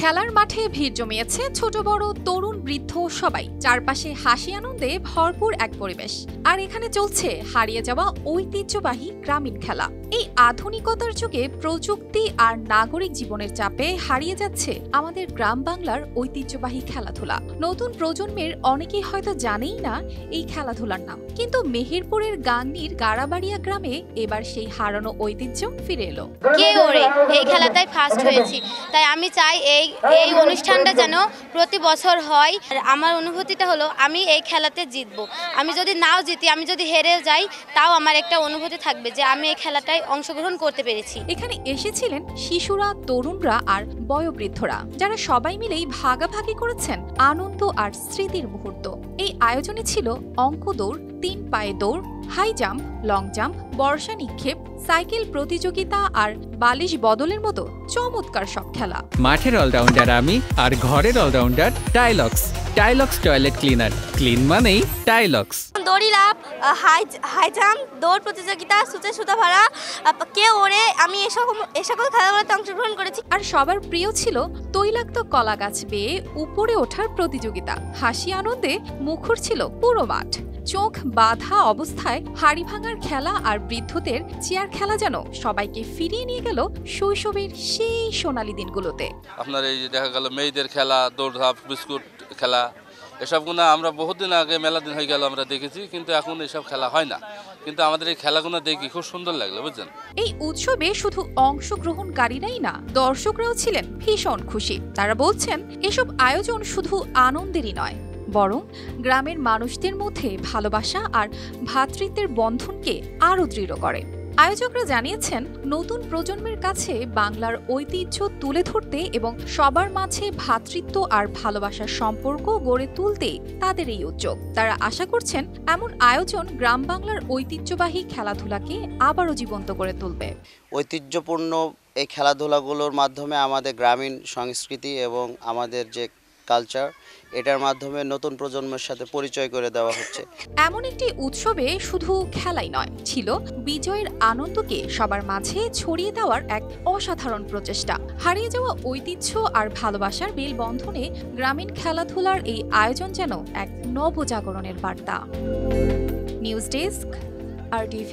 খেলার মাঠে ভিড় জমিয়েছে ছোট বড় তরুণ বৃদ্ধ সবাই। চারপাশে হাসি আনন্দে ভরপুর এক পরিবেশ। আর এখানে চলছে হারিয়ে যাওয়া ঐতিহ্যবাহী গ্রামীণ খেলা। এই আধুনিকতার যুগে প্রযুক্তি আর নাগরিক জীবনের চাপে হারিয়ে যাচ্ছে আমাদের গ্রাম বাংলার ঐতিহ্যবাহী খেলাধুলা। নতুন প্রজন্মের অনেকেই হয়তো জানেই না এই খেলাধুলার নাম, কিন্তু মেহেরপুরের গাংনীর গাড়াবাড়িয়া গ্রামে এবার সেই হারানো ঐতিহ্য ফিরে এলো। এই খেলাটাই ফার্স্ট হয়েছি, তাই আমি চাই এই অনুষ্ঠানটা যেন প্রতি বছর হয়। আর আমার অনুভূতিটা হলো আমি এই খেলাতে জিতবো। আমি যদি নাও জিতি, আমি যদি হেরে যাই, তাও আমার একটা অনুভূতি থাকবে যে আমি এই খেলাটায় অংশগ্রহণ করতে পেরেছি। এখানে এসেছিলেন শিশুরা, তরুণরা আর বয়োবৃদ্ধরা, যারা সবাই মিলেই ভাগাভাগি করেছেন আনন্দ আর স্মৃতির মুহূর্ত। এই আয়োজনে ছিল অঙ্ক দৌড়, 3 পায়ে দৌড়, হাই জাম্প, লং জাম্প, বর্ষা নিক্ষেপ, সাইকেল প্রতিযোগিতা আর বালিশ বদলের মতো চমৎকার সব খেলা। মাঠের অলরাউন্ডার আমি, আর ঘরের allrounder Tylox. Tylox toilet cleaner, clean মানেই টাইলক্স। দড়ি লাফ, হাই জাম্প, দৌড় প্রতিযোগিতা, সূচে সুতা ভরা, কেউ ওড়ে, আমি এ সকল খেলাগুলোতে অংশগ্রহণ করেছি। আর সবার প্রিয় ছিল তৈলাক্ত কলা গাছ বেয়ে উপরে ওঠার প্রতিযোগিতা। হাসি আনন্দে মুখর ছিল পুরো মাঠ। চোখ বাঁধা অবস্থায় হাড়ি ভাঙার খেলা আর বৃদ্ধদের চেয়ার খেলা যেন সবাইকে ফিরিয়ে নিয়ে গেল শৈশবের সেই সোনালী দিনগুলোতে। আপনার এই যে দেখা গেল মেয়েদের খেলা, দৌড়ঝাঁপ, বিস্কুট খেলা, এসবগুলো আমরা বহুদিন আগে, মেলা দিন হয়ে গেল আমরা দেখেছি, কিন্তু এখন এসব খেলা হয় না। কিন্তু আমাদের এই খেলাগুলো দেখি খুব সুন্দর লাগলো, বুঝছেন। এই উৎসবে শুধু অংশগ্রহণকারীরাই না, দর্শকরাও ছিলেন ভীষণ খুশি। তারা বলছেন এসব আয়োজন শুধু আনন্দেরই নয়, বরং গ্রামের মানুষদের মধ্যে ভালোবাসা আর ভ্রাতৃত্বের বন্ধনকে আরও দৃঢ় করে। আয়োজকরা জানিয়েছেন নতুন প্রজন্মের কাছে বাংলার ঐতিহ্য তুলে ধরতে এবং সবার মাঝে ভ্রাতৃত্ব আর ভালোবাসার সম্পর্ক গড়ে তুলতে তাদের এই উদ্যোগ। তারা আশা করছেন এমন আয়োজন গ্রাম বাংলার ঐতিহ্যবাহী খেলাধুলাকে আবারও জীবন্ত করে তুলবে। ঐতিহ্যপূর্ণ এই খেলাধুলাগুলোর মাধ্যমে আমাদের গ্রামীণ সংস্কৃতি এবং আমাদের যে কালচার, এটার মাধ্যমে নতুন প্রজন্মের সাথে পরিচয় করে দেওয়া হচ্ছে। এমন একটি উৎসবে শুধু খেলাই নয়, ছিল বিজয়ের আনন্দকে সবার মাঝে ছড়িয়ে দেওয়ার এক অসাধারণ প্রচেষ্টা। হারিয়ে যাওয়া ঐতিহ্য আর ভালোবাসার মেলবন্ধনে গ্রামীণ খেলাধুলার এই আয়োজন যেন এক নবজাগরণের বার্তা। News desk, RTV।